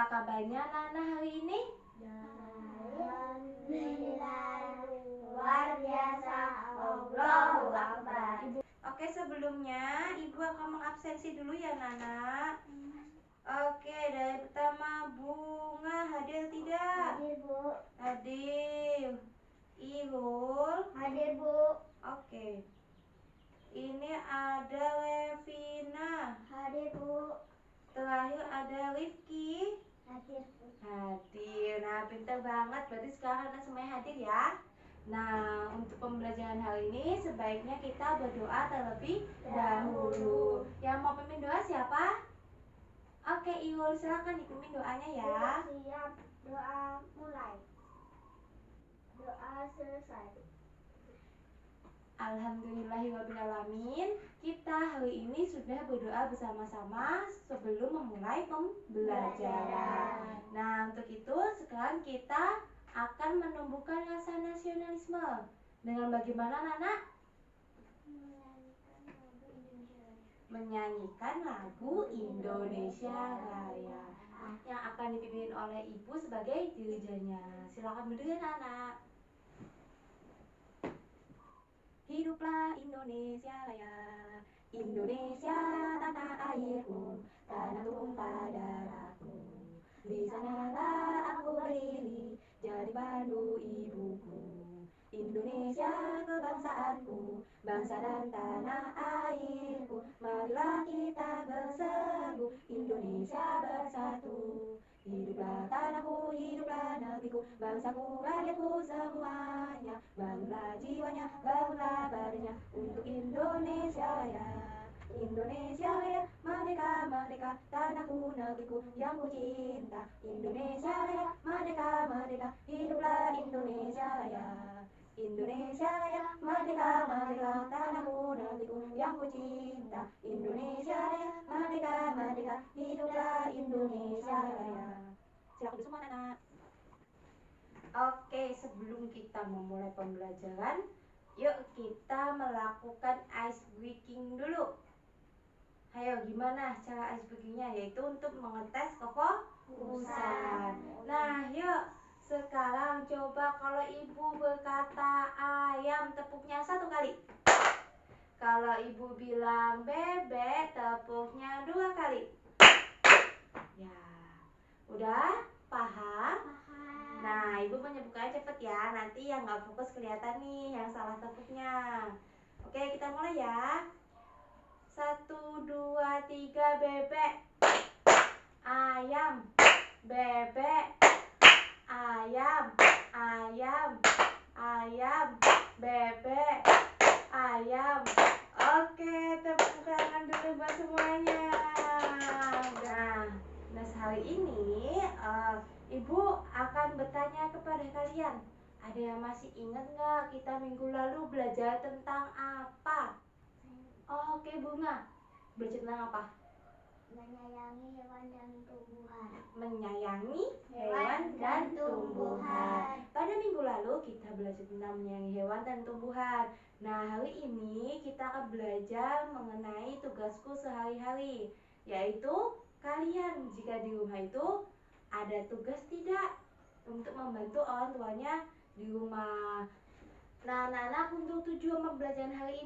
kabarnya Nana hari ini? Alhamdulillah, luar biasa. Allahu Akbar. Oke, sebelumnya Ibu akan mengabsensi dulu ya Nana. Oke, dari pertama Bunga hadir tidak? Hadir, Bu. Hadir. Irul. Hadir, Bu. Oke. Ini ada Levina. Hadir, Bu. Terakhir ada Rifki. Hadir, Bu. Hadir. Nah, pintar banget. Berarti sekarang Anda semuanya hadir ya. Nah, untuk pembelajaran hari ini sebaiknya kita berdoa terlebih dahulu. Yang mau pimpin doa siapa? Oke, Iul, silakan dipimpin doanya ya. Siap. Doa mulai. Doa selesai. Alhamdulillahirrahmanirrahim. Kita hari ini sudah berdoa bersama-sama sebelum memulai pembelajaran. Nah, untuk itu sekarang kita akan menumbuhkan rasa nasionalisme. Dengan bagaimana, Nana? Menyanyikan lagu Indonesia Raya yang akan dipimpin oleh Ibu sebagai dirijennya. Silakan berdiri, Nana. Hiduplah Indonesia Raya, Indonesia tanah airku, tanah tumpah darahku. Di sanalah aku berdiri, jadi pandu ibuku. Indonesia kebangsaanku, bangsa dan tanah airku. Marilah kita berseru, Indonesia bersatu. Hiduplah tanahku, hiduplah negeriku, bangsaku, rakyatku semuanya. Bangunlah jiwanya, bangunlah badannya untuk Indonesia Raya. Indonesia Raya, merdeka, merdeka, tanahku, negeriku yang ku cinta. Indonesia Raya, merdeka, merdeka, hiduplah Indonesia Raya. Indonesia Raya, merdeka, merdeka, tanahku, negeriku yang ku cinta. Indonesia Raya, merdeka, merdeka, hiduplah Indonesia Raya. Silakan semua anak. Oke, sebelum kita memulai pembelajaran, yuk kita melakukan ice breaking dulu. Ayo, gimana cara ice breakingnya? Yaitu untuk mengetes kefokusan. Nah, yuk sekarang coba kalau Ibu berkata ayam, tepuknya 1 kali. Kalau Ibu bilang bebek, tepuknya 2 kali. Ya, udah paham? Nah, Ibu menyebutkannya cepet ya. Nanti yang nggak fokus kelihatan nih yang salah tepuknya. Oke, kita mulai ya. 1, 2, 3, bebek. Ayam. Bebek. Ayam. Ayam. Ayam. Bebek. Ayam. Oke, tepuk tangan dulu buat semuanya. Nah, hari ini Ibu akan bertanya kepada kalian. Ada yang masih ingat nggak kita minggu lalu belajar tentang apa? Oke, Bunga. Belajar tentang apa? Menyayangi hewan dan tumbuhan. Menyayangi hewan dan tumbuhan. Pada minggu lalu kita belajar tentang menyayangi hewan dan tumbuhan. Nah, hari ini kita akan belajar mengenai tugasku sehari-hari, yaitu kalian jika di rumah itu ada tugas tidak untuk membantu orang tuanya di rumah. Nah, anak-anak, untuk tujuan pembelajaran hari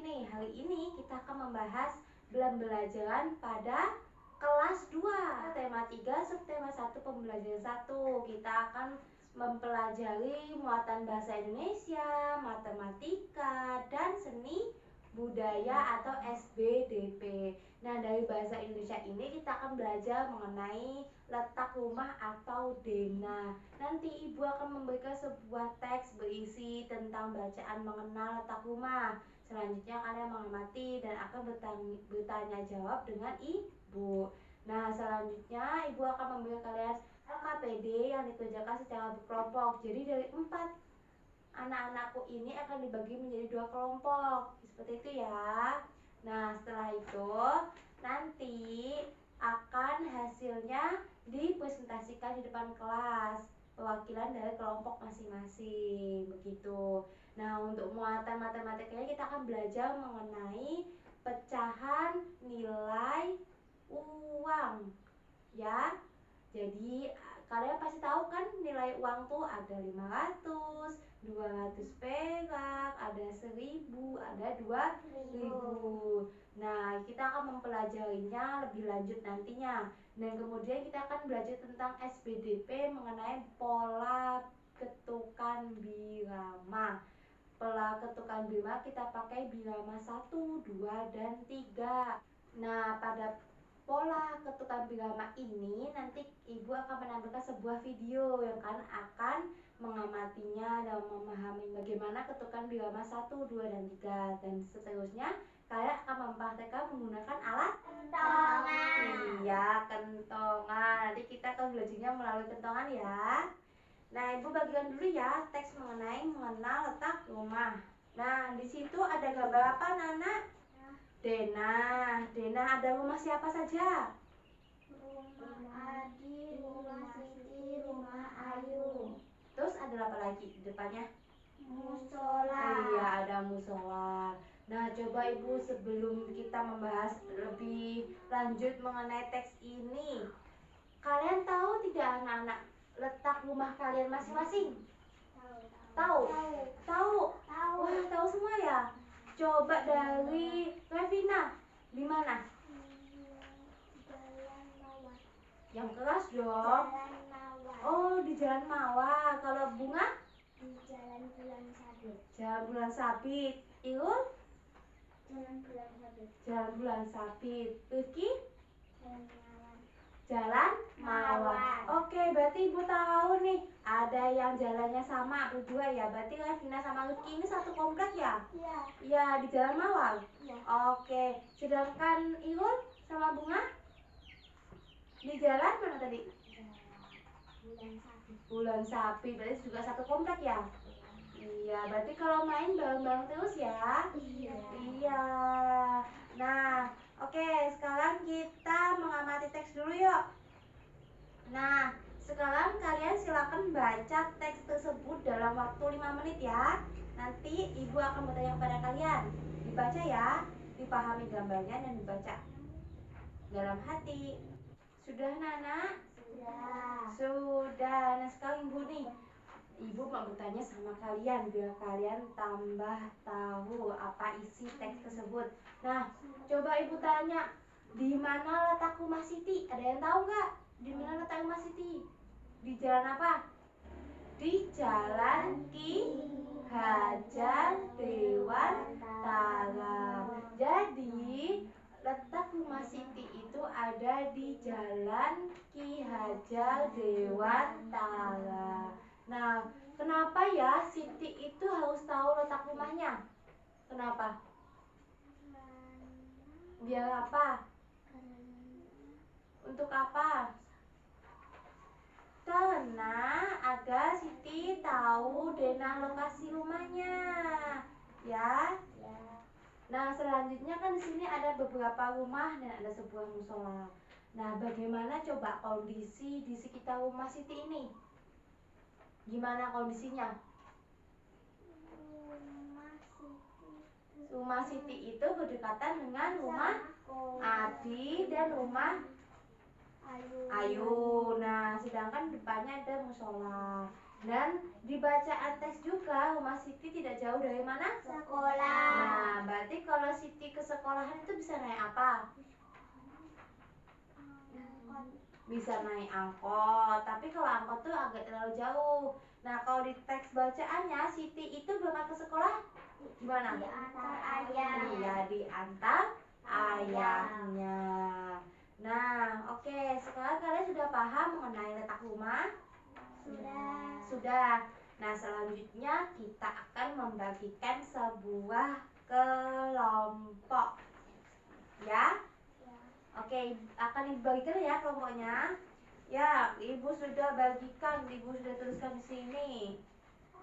ini kita akan membahas pembelajaran pada kelas 2, tema 3, subtema 1, pembelajaran 1. Kita akan mempelajari muatan bahasa Indonesia, matematika, dan seni budaya atau SBDP. Nah, dari bahasa Indonesia ini kita akan belajar mengenai letak rumah atau denah. Nanti Ibu akan memberikan sebuah teks berisi tentang bacaan mengenal letak rumah. Selanjutnya kalian mengamati dan akan bertanya jawab dengan Ibu. Nah, selanjutnya Ibu akan memberikan kalian LKPD yang dikerjakan secara berkelompok. Jadi dari 4 anak-anakku ini akan dibagi menjadi 2 kelompok. Seperti itu ya. Nah, setelah itu nanti akan hasilnya dipresentasikan di depan kelas, perwakilan dari kelompok masing-masing, begitu. Nah, untuk muatan matematikanya kita akan belajar mengenai pecahan nilai uang ya. Jadi kalian pasti tahu kan nilai uang tuh ada 500, 200 perak, ada 1000, ada 2000. Nah, kita akan mempelajarinya lebih lanjut nantinya. Dan kemudian kita akan belajar tentang SPDP mengenai pola ketukan birama. Pola ketukan birama kita pakai birama 1, 2, dan 3. Nah, pada pola ketukan birama ini nanti ibu akan menampilkan sebuah video yang akan mengamatinya dan memahami bagaimana ketukan birama 1, 2, dan 3. Dan seterusnya kalian akan mempraktekkan menggunakan alat Kentongan. Iya, kentongan. Nanti kita akan belajarnya melalui kentongan ya. Nah, ibu bagikan dulu ya teks mengenai mengenal letak rumah. Nah, di situ ada gambar apa, Nana? Dena. Dena, ada rumah siapa saja? Rumah Adi, rumah Siti, rumah Ayu. Terus ada apa lagi di depannya? Musola. Iya, ada musola. Nah, coba ibu sebelum kita membahas lebih lanjut mengenai teks ini, kalian tahu tidak anak-anak letak rumah kalian masing-masing? Tahu? Tahu? Wah, tahu semua ya? Coba dari Revina, di mana? Jalan Mawar. Yang keras dong. Jalan Mawar. Oh, di Jalan Mawar. Kalau Bunga? Di Jalan Bulan Sabit. Jalan Bulan Sabit. Irul? Jalan Bulan Sabit. Jalan Bulan Sabit. Rifki? Jalan Mawar. Jalan Mawar. Mawar. Oke, berarti ibu tahu nih ada yang jalannya sama berdua ya. Berarti Revina sama Rifki ini satu komplek ya? Iya. Iya, di Jalan Mawar. Iya. Oke, sedangkan Irul sama Bunga di jalan mana tadi? Bulan Sabit. Bulan Sabit. Berarti juga satu komplek ya? Iya, berarti kalau main bareng-bareng terus ya? Iya. Iya. Nah, oke, sekarang kita mengamati teks dulu yuk. Nah, sekarang kalian silakan baca teks tersebut dalam waktu 5 menit ya. Nanti ibu akan bertanya kepada kalian. Dibaca ya, dipahami gambarnya dan dibaca dalam hati. Sudah, Nana? Sudah. Sudah. Nah, sekarang ibu nih, ibu mau bertanya sama kalian biar kalian tambah tahu apa isi teks tersebut. Nah, coba ibu tanya, di mana letak rumah Siti? Ada yang tahu nggak? Di mana letak rumah Siti? Di jalan apa? Di Jalan Ki Hajar Dewantara. Jadi letak rumah Siti itu ada di Jalan Ki Hajar Dewantara. Nah, kenapa ya Siti itu harus tahu letak rumahnya? Kenapa? Biar apa? Untuk apa? Karena agar Siti tahu denah lokasi rumahnya. Ya. Nah, selanjutnya kan di sini ada beberapa rumah dan ada sebuah musola. Nah, bagaimana coba kondisi di sekitar rumah Siti ini? Gimana kondisinya? Rumah Siti itu berdekatan dengan rumah Adi dan rumah Ayu. Nah, sedangkan depannya ada musola. Dan di bacaan teks juga rumah Siti tidak jauh dari mana? Sekolah. Nah, berarti kalau Siti ke sekolahan itu bisa naik apa? Bisa naik angkot. Tapi kalau angkot tuh agak terlalu jauh. Nah, kalau di teks bacaannya Siti itu berangkat ke sekolah gimana? Diantar ayah. Iya, diantar ayahnya. Nah, oke. Sekarang kalian sudah paham mengenai letak rumah? Sudah. Sudah. Nah, selanjutnya kita akan membagikan sebuah kelompok. Ya? Oke, akan dibagikan ya kelompoknya. Ya, ibu sudah bagikan, ibu sudah tuliskan di sini.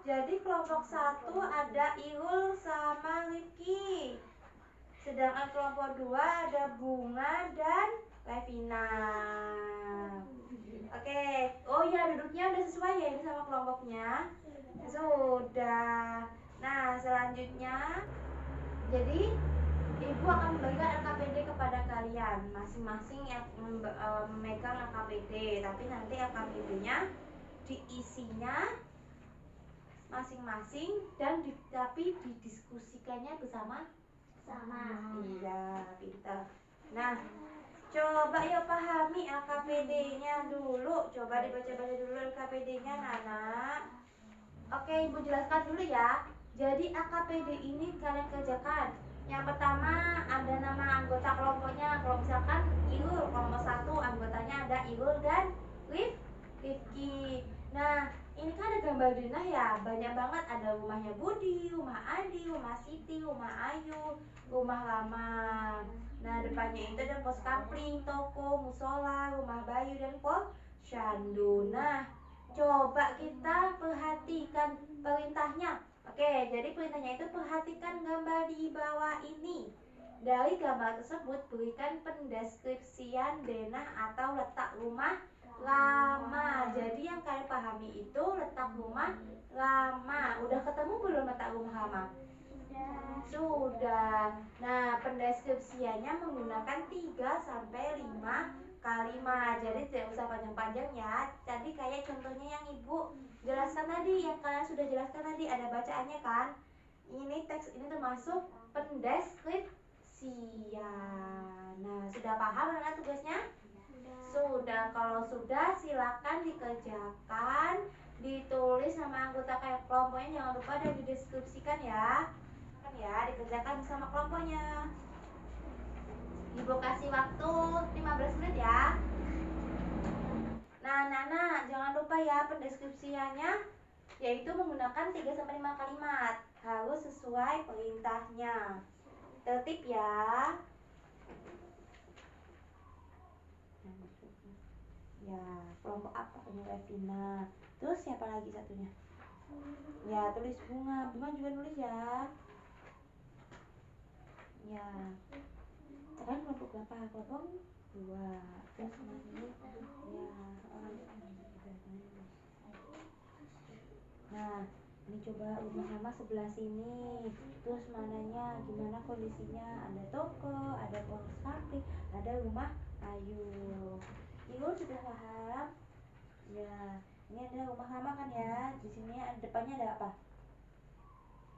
Jadi kelompok 1 ada Irul sama Rifki. Sedangkan kelompok 2 ada Bunga dan Revina. Oke. Oh ya, duduknya udah sesuai ya ini sama kelompoknya? Sudah. Nah, selanjutnya jadi Ibu akan membagikan LKPD kepada kalian. Masing-masing yang memegang LKPD. Tapi nanti LKPD-nya diisinya masing-masing dan tapi didiskusikannya bersama. Iya, pintar. Nah, coba ya pahami LKPD-nya dulu. Coba dibaca-baca dulu LKPD-nya, Nana. Oke, Ibu jelaskan dulu ya. Jadi LKPD ini kalian kerjakan. Yang pertama ada nama anggota kelompoknya. Kalau misalkan Irul kelompok 1, anggotanya ada Irul dan Rifki. Nah, ini kan ada gambar denah ya. Banyak banget, ada rumahnya Budi, rumah Adi, rumah Siti, rumah Ayu, rumah Rama. Nah, depannya itu ada pos kapling, toko, musola, rumah Bayu dan posyandu. Nah, coba kita perhatikan perintahnya. Oke, jadi perintahnya itu perhatikan gambar di bawah ini. Dari gambar tersebut berikan pendeskripsian denah atau letak rumah Rama. Jadi yang kalian pahami itu letak rumah Rama. Udah ketemu belum letak rumah Rama? Sudah. Nah, pendeskripsiannya menggunakan 3 sampai 5 kalimat. Jadi tidak usah panjang-panjang ya. Tadi kayak contohnya yang Ibu jelaskan tadi, yang kalian sudah jelaskan tadi, ada bacaannya kan? Ini teks ini termasuk pendeskripsian. Nah, sudah paham dengan tugasnya? Sudah. Kalau sudah, silakan dikerjakan, ditulis sama anggota kayak kelompoknya, jangan lupa dan dideskripsikan ya. Dikerjakan bersama kelompoknya. Ibu kasih waktu 15 menit ya. Nah, Nana, jangan lupa ya pendeskripsiannya yaitu menggunakan 3 sampai 5 kalimat. Harus sesuai perintahnya. Tertib ya. Ya, kelompok apa? Ini Revina. Terus siapa lagi satunya? Ya, tulis bunga. Bunga juga nulis ya. Ya. Sekarang kelompok berapa? Kelompok 2. Terus ini ya. Nah, ini coba rumah sama sebelah sini. Terus mananya gimana kondisinya? Ada toko, ada pos samping, ada rumah Ayu. Ibu sudah paham? Ya, ini ada rumah lama kan ya. Di sini depannya ada apa?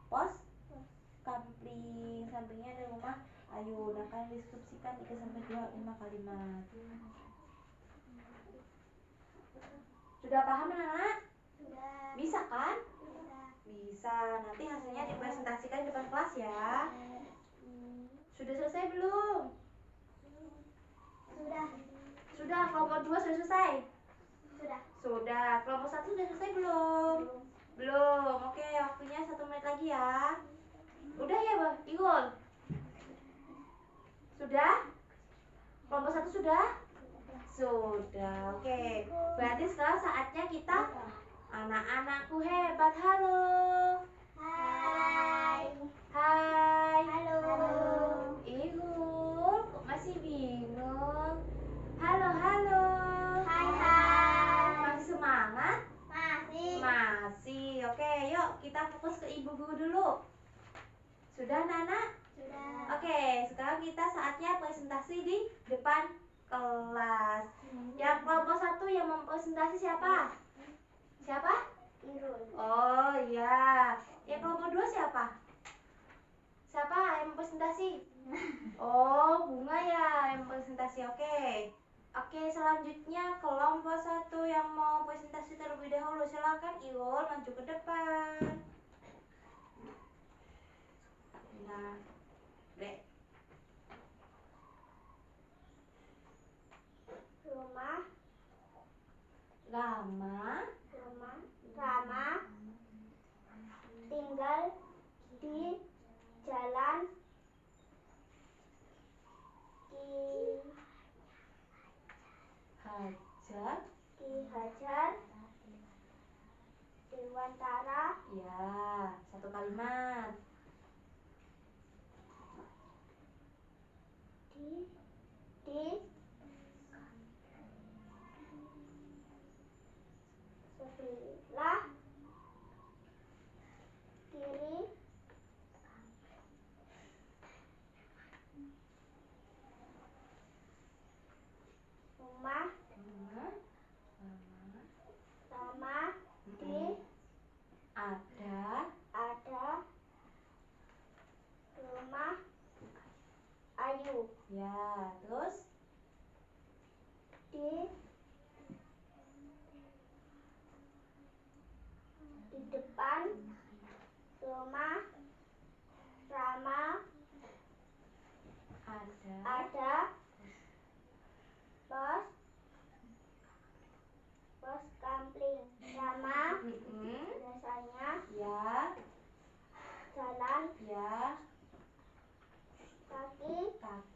Pos kampling, sampingnya ada rumah Ayu. Nah, kalian deskripsikan 3 sampai 5 kalimat. Sudah paham, anak-anak? Sudah. Bisa kan? Sudah. Bisa. Nanti hasilnya dipresentasikan di depan kelas ya. Sudah selesai belum? Sudah. Sudah. Kelompok 2 sudah selesai? Sudah. Sudah. Kelompok 1 sudah selesai belum? Belum. Oke, waktunya 1 menit lagi ya. Udah ya, Bang Igul? Sudah? Kelompok 1 sudah? Sudah. Oke. Berarti sekarang saatnya kita anak-anakku hebat. Halo. Hai. Hai. Halo. Igul, kok masih bingung? Halo, halo. Hai, hai. Masih semangat? Masih. Masih. Oke, yuk kita fokus ke ibu guru dulu. Sudah, Nana? Sudah. Oke, sekarang kita saatnya presentasi di depan kelas. Yang kelompok 1 yang mempresentasi siapa? Siapa? Irul. Oh iya. Yang kelompok 2 siapa? Siapa yang mempresentasi? Oh, Bunga ya yang presentasi. Oke. Oke, selanjutnya kelompok 1 yang mau presentasi terlebih dahulu. Silakan Irul maju ke depan. Nah, Dek. Rumah. Rama Rama tinggal di jalan Ki Hajar Dewantara Ya, 1 kalimat. di sebelah kiri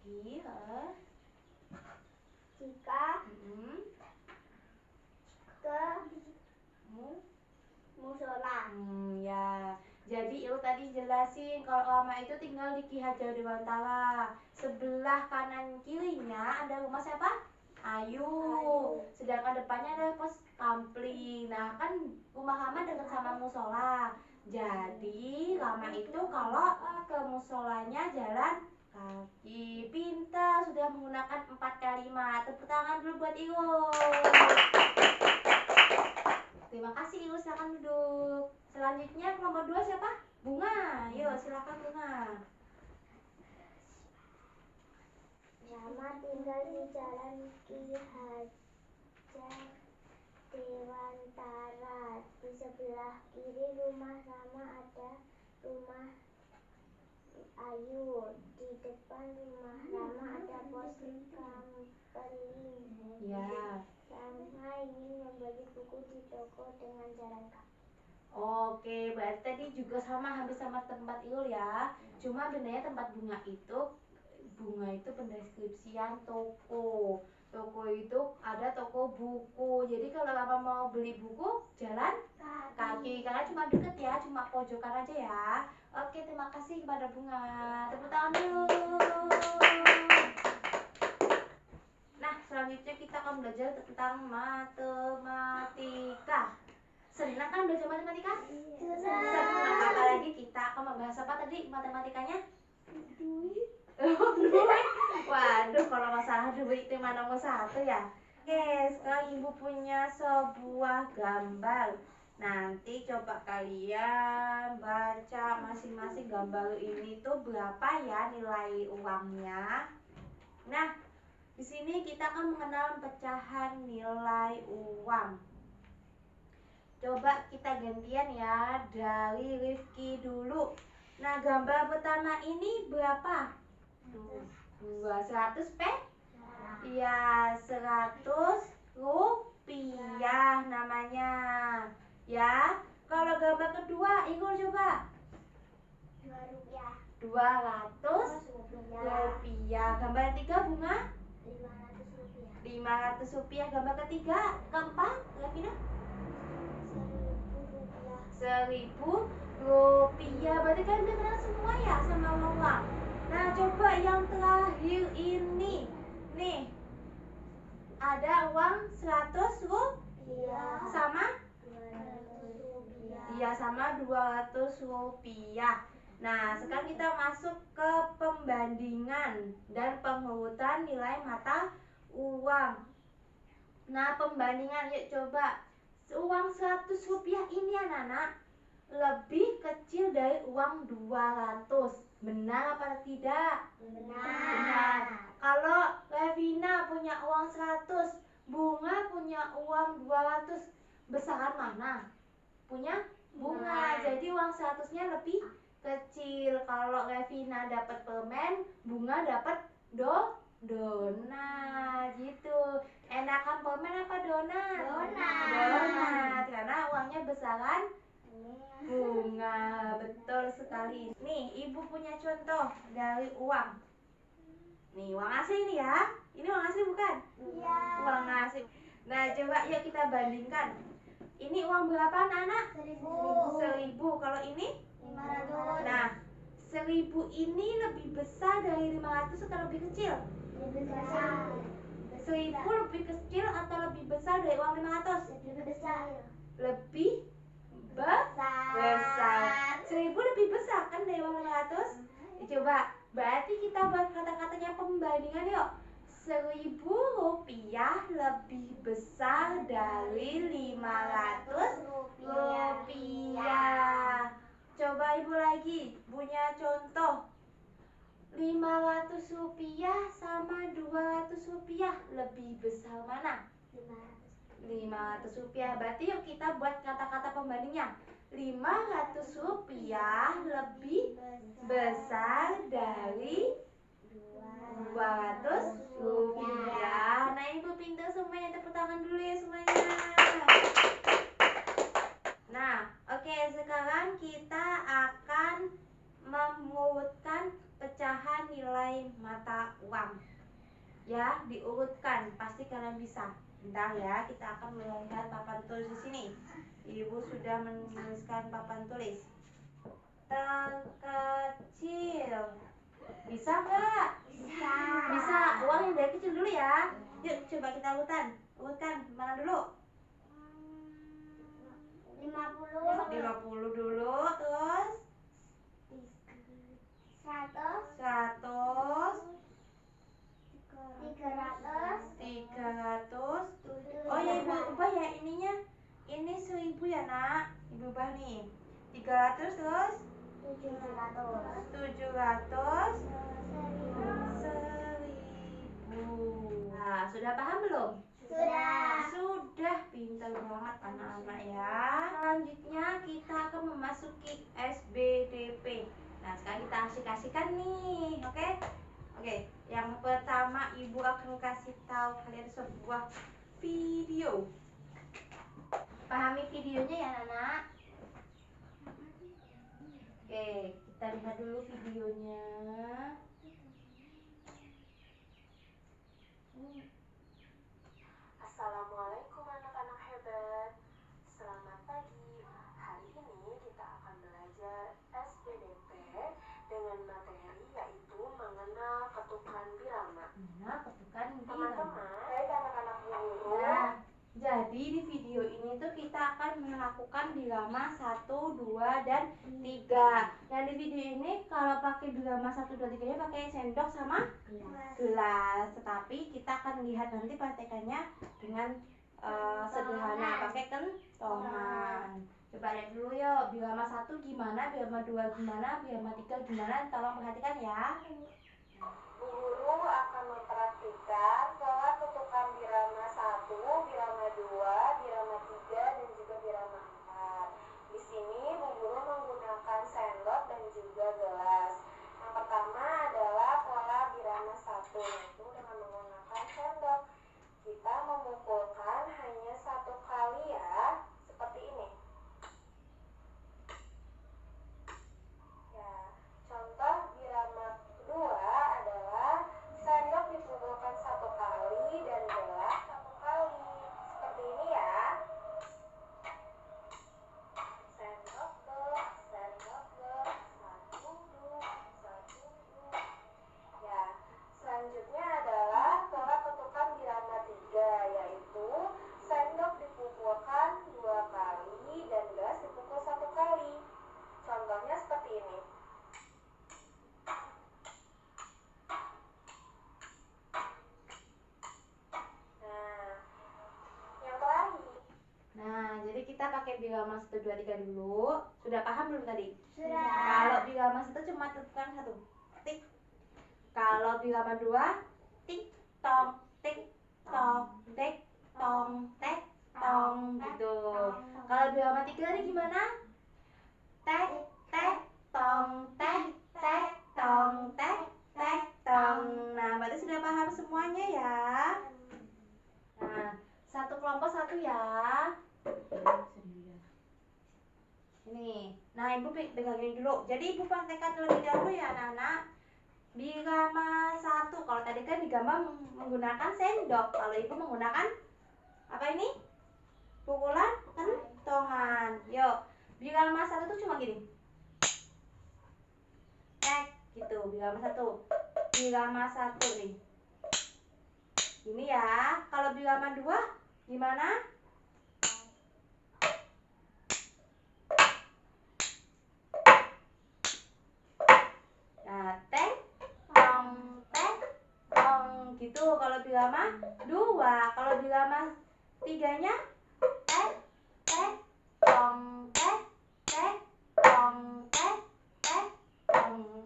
pergi jika ke musola. Ya. Jadi Ilu tadi jelasin kalau lama itu tinggal di Ki Hajar Dewantara. Sebelah kanan kirinya ada rumah siapa? Ayu. Sedangkan depannya ada pos Kampling. Nah, kan rumah Lama dekat sama musola. Jadi Lama itu kalau ke musolanya jalan kaki. Pintar, sudah menggunakan 4 kalimat. Tepuk tangan dulu buat Ilu. Terima kasih Ilu, silakan duduk. Selanjutnya kelompok 2 siapa? Bunga. Yuk, silakan Bunga. Rama tinggal di Jalan Ki Hajar Dewantara. Di sebelah kiri rumah Rama ada rumah Ayu. Di depan rumah Rama ada pos Kampling. Ya. Rama ingin membeli buku di toko dengan jalan kaki. Oke, berarti tadi juga sama, hampir sama tempat Iul ya. Cuma bedanya tempat Bunga itu pendeskripsian toko. Toko itu ada toko buku. Jadi kalau Lama mau beli buku, jalan kaki. Karena cuma deket ya, cuma pojokan aja ya. Oke, terima kasih kepada Bunga. Tepuk tangan dulu. Nah, selanjutnya kita akan belajar tentang matematika. Senang kan belajar matematika? Senang. Apalagi kita akan membahas apa tadi matematikanya? Duit. Waduh, kalau masalah duit itu mana nomor 1 ya? Oke, sekarang Ibu punya sebuah gambar. Nanti coba kalian baca masing-masing gambar ini tuh berapa ya nilai uangnya. Nah, di sini kita akan mengenal pecahan nilai uang. Coba kita gantian ya, dari Rifki dulu. Nah, gambar pertama ini berapa? 100 Iya, 100 rupiah namanya. Ya, kalau gambar kedua, Igor coba. 200 rupiah. Gambar ketiga Bunga? 500 rupiah. Gambar ketiga, keempat, Rafina? 1000 rupiah. Berarti kan udah kenal semua ya sama uang. Nah, coba yang terakhir ini. Nih, ada uang 100 rupiah sama? Iya, sama 200 rupiah. Nah, sekarang kita masuk ke pembandingan dan pengurutan nilai mata uang. Nah, pembandingan, yuk coba. Uang 100 rupiah ini anak-anak lebih kecil dari uang 200. Benar apa tidak? Benar. Kalau Revina punya uang 100, Bunga punya uang 200, besaran mana? Punya Bunga. Jadi uang 100-nya lebih kecil. Kalau Revina dapat permen, Bunga dapat donat gitu. Enakan permen apa donat? Donat. Karena uangnya besaran bunga. Betul sekali. Nih, Ibu punya contoh dari uang. Nih, uang asli nih ya. Ini uang asli bukan? Iya. Uang asli. Nah, coba yuk kita bandingkan. Ini uang berapa anak-anak? 1000. Kalau ini? 500. Nah, 1000 ini lebih besar dari 500 atau lebih kecil? Lebih besar. 1000 lebih kecil atau lebih besar dari uang 500? Lebih besar. Lebih besar. 1000 lebih besar kan dari uang 500? Coba, berarti kita buat kata-katanya pembandingan yuk. 1000 rupiah lebih besar dari 500 rupiah. Coba Ibu lagi punya contoh. 500 rupiah sama 200 rupiah lebih besar mana? 500 rupiah. Berarti yuk kita buat kata-kata pembandingnya. 500 rupiah lebih besar dari 200 rupiah. Nah, Ibu pintar semuanya, tepuk tangan dulu ya semuanya. Nah, oke, sekarang kita akan mengurutkan pecahan nilai mata uang. ya, diurutkan. Pasti kalian bisa. Bentar ya, kita akan melihat papan tulis di sini. Ibu sudah menuliskan papan tulis. Terkecil. Bisa nggak? Bisa. Bisa. Uang yang dari kecil dulu ya. Yuk, coba kita urutkan. Urutkan mana dulu? 50. 50 dulu, terus 100. 100, 300. 300. Oh ya, Ibu ubah ya ininya. Ini 1000 ya, Nak. Ibu ubah nih. 300 terus 700. 700, 1000. 1000. Nah, sudah paham belum? Sudah. Sudah, pintar banget anak-anak ya. Selanjutnya kita akan memasuki SBDP. Nah, sekarang kita asik-asikan nih, oke? Oke, yang pertama Ibu akan kasih tahu kalian sebuah video. Pahami videonya ya, Nana. Oke, kita lihat dulu videonya. Assalamualaikum anak-anak hebat. Selamat pagi. Hari ini kita akan belajar SPDP dengan materi yaitu mengenal ketukan birama. Nah, ketukan birama. Teman-teman, baik anak-anak guru. Nah, jadi di video ini tuh kita akan melakukan birama 1, 2, dan 3. Nah, di video ini kalau pakai birama 1, 2, 3 nya pakai sendok sama gelas. Tetapi kita akan lihat nanti praktekannya dengan sederhana pakai kentongan. Coba lihat dulu yuk, birama 1 gimana, birama 2 gimana, birama 3 gimana, tolong perhatikan ya. Bu Guru akan mempraktikkan pola ketukan birama 1, birama 2, birama 3, dan juga birama 4. Di sini Bu Guru menggunakan sendok dan juga gelas. Yang pertama adalah pola birama 1, yaitu dengan menggunakan sendok. Kita memukulkan hanya 1 kali ya, seperti ini. Ya, contoh birama 2 adalah sendok dipukulkan 1 kali dan gelas 1 kali. Seperti ini ya. Sendok gelas, 1, 2, 1, 2. Ya, selanjutnya adalah pola ketukan birama 3, yaitu sendok dipukulkan 2 kali dan gelas dipukul 1 kali. Contohnya seperti ini. Nah, yang terakhir. Nah, jadi kita pakai birama 1, 2, 3 dulu. Sudah paham belum tadi? Sudah. Kalau birama 1 cuma tekan 1. Tik. Kalau birama 2, tik tong, tik tong, tik tong, tik tong gitu. Kalau birama 3 tadi gimana? Tek tek tong, tek tek tong, tek tek tong. Nah, berarti sudah paham semuanya ya. Nah, satu kelompok satu ya. Ini. Nah, Ibu pegang ini dulu. Jadi Ibu praktekkan terlebih dahulu ya, anak-anak. Birama 1. Kalau tadi kan digambar menggunakan sendok. Kalau Ibu menggunakan apa ini? Pukulan kentongan. Yuk. Birama 1 tuh cuma gini. Gitu, birama 1. Birama 1 nih. Ini ya. Kalau birama 2 gimana? Nah, teng tong gitu kalau birama 2. Kalau birama 3-nya teng tong tong.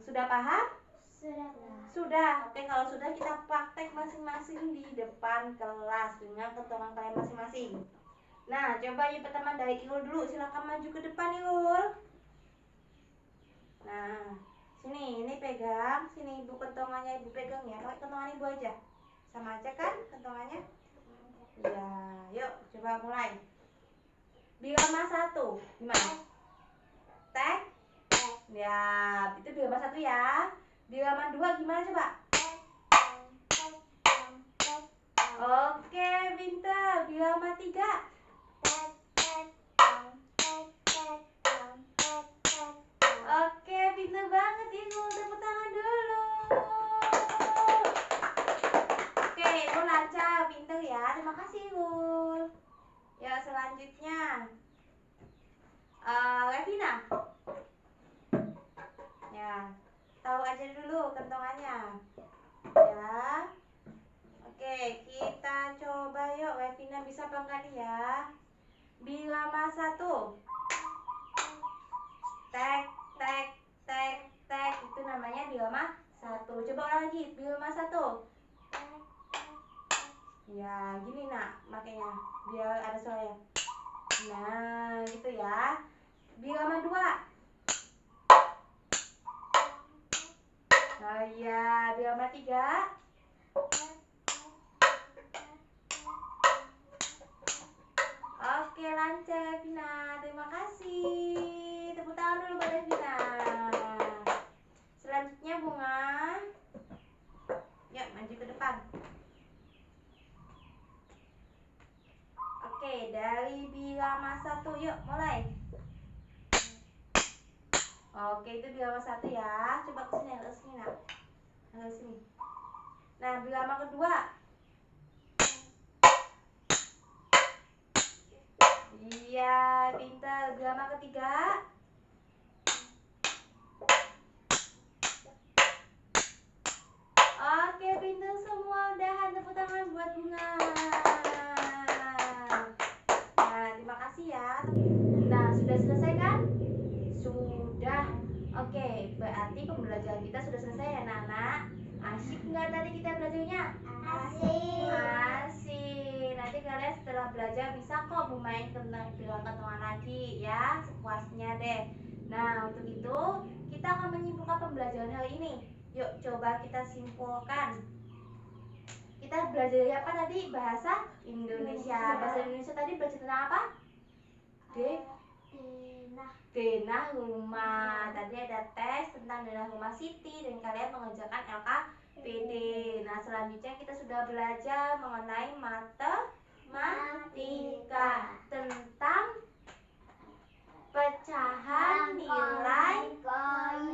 Sudah paham? Sudah. Sudah. Oke, kalau sudah kita praktek masing-masing di depan kelas dengan kentongan kalian masing-masing. Nah, coba yang pertama dari Irul dulu. Silakan maju ke depan, Irul. Nah, sini, ini pegang. Sini Ibu kentongannya Ibu pegang ya. Pakai kentongan Ibu aja. Sama aja kan kentongannya? Ya, yuk coba mulai. Birama 1 gimana? Tek. Ya, itu birama 1 ya. Birama 2 gimana coba? Oke, pintar. Birama 3. Oke, pintar banget Ibu. Tepuk tangan dulu. Oke, Ibu lancar, pintar ya. Terima kasih Ibu. Ya, selanjutnya Revina. Ya, tahu aja dulu kentongannya. Ya. Oke, kita coba yuk. Revina bisa apa enggak nih ya? Birama 1. Tek, tek, tek, tek. Itu namanya birama 1. Coba ulang lagi. Birama 1. Ya, gini nak, makanya biar ada suaranya. Nah, gitu ya. Birama 2. Oh iya, birama 3. Oke, lancar Revina. Terima kasih. Tepuk tangan dulu buat Revina. Selanjutnya Bunga. Yuk, maju ke depan. Oke, dari birama 1. Yuk, mulai. Oke, itu birama 1 ya. Coba ke sini, ke sini nak. Ke sini. Nah, birama kedua. Iya, pintar. Birama ketiga. Oke, pintar semua. Udahan, tepuk tangan buat Bunga. Nah, terima kasih ya. Nah, sudah selesai kan? Sudah. Oke, berarti pembelajaran kita sudah selesai ya, anak-anak. Asyik nggak tadi kita belajarnya? Asik. Nanti kalian setelah belajar bisa kok bermain bilang kentongan lagi ya, sepuasnya deh. Nah, untuk itu kita akan menyimpulkan pembelajaran hari ini. Yuk, coba kita simpulkan. Kita belajar apa tadi? Bahasa Indonesia. Bahasa Indonesia tadi belajar tentang apa? Denah rumah. Tadi ada tes tentang denah rumah Siti dan kalian mengerjakan LKPD. Nah, selanjutnya kita sudah belajar mengenai matematika tentang pecahan nilai uang.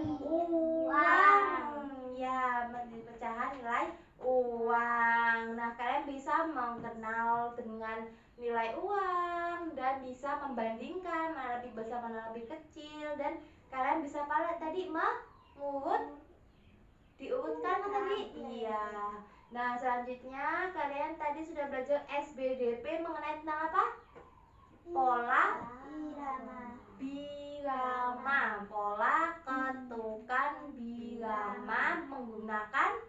Ya, pecahan nilai uang. Nah, kalian bisa mengenal dengan nilai uang dan bisa membandingkan mana lebih besar mana lebih kecil, dan kalian bisa tadi diurutkan kan tadi? Iya. Nah, selanjutnya kalian tadi sudah belajar SBDP mengenai tentang apa? Pola birama, pola ketukan birama menggunakan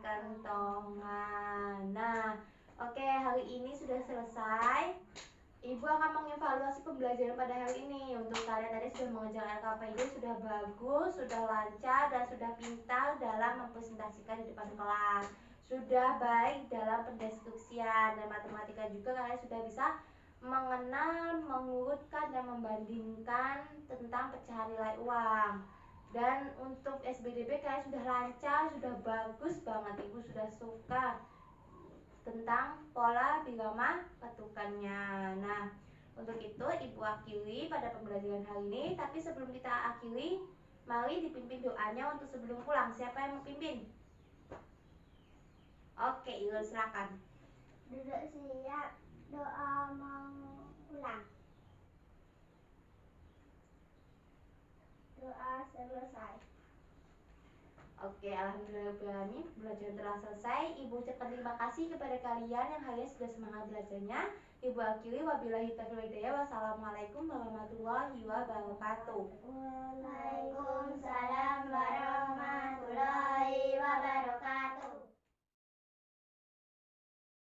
kentongan. Nah, oke, hari ini sudah selesai. Ibu akan mengevaluasi pembelajaran pada hari ini. Untuk kalian tadi sudah mengerjakan LKPD, sudah bagus, sudah lancar, dan sudah pintar dalam mempresentasikan di depan kelas. Sudah baik dalam pendeskripsian dan matematika juga kalian sudah bisa mengenal, mengurutkan, dan membandingkan tentang pecahan nilai uang. Dan untuk SBDP kalian sudah lancar, sudah bagus banget. Ibu sudah suka tentang pola birama ketukannya. Nah, untuk itu Ibu akhiri pada pembelajaran hari ini. Tapi sebelum kita akhiri, mari dipimpin doanya untuk sebelum pulang. Siapa yang mau pimpin? Oke, Ibu silakan. Duduk siap, doa mau pulang. Doa selesai. Oke, alhamdulillah belajar telah selesai. Ibu ucapkan terima kasih kepada kalian yang hari ini sudah semangat belajarnya. Ibu akhiri, wabillahi taufiq wal hidayah. Wassalamualaikum warahmatullahi wabarakatuh. Waalaikumsalam warahmatullahi wabarakatuh.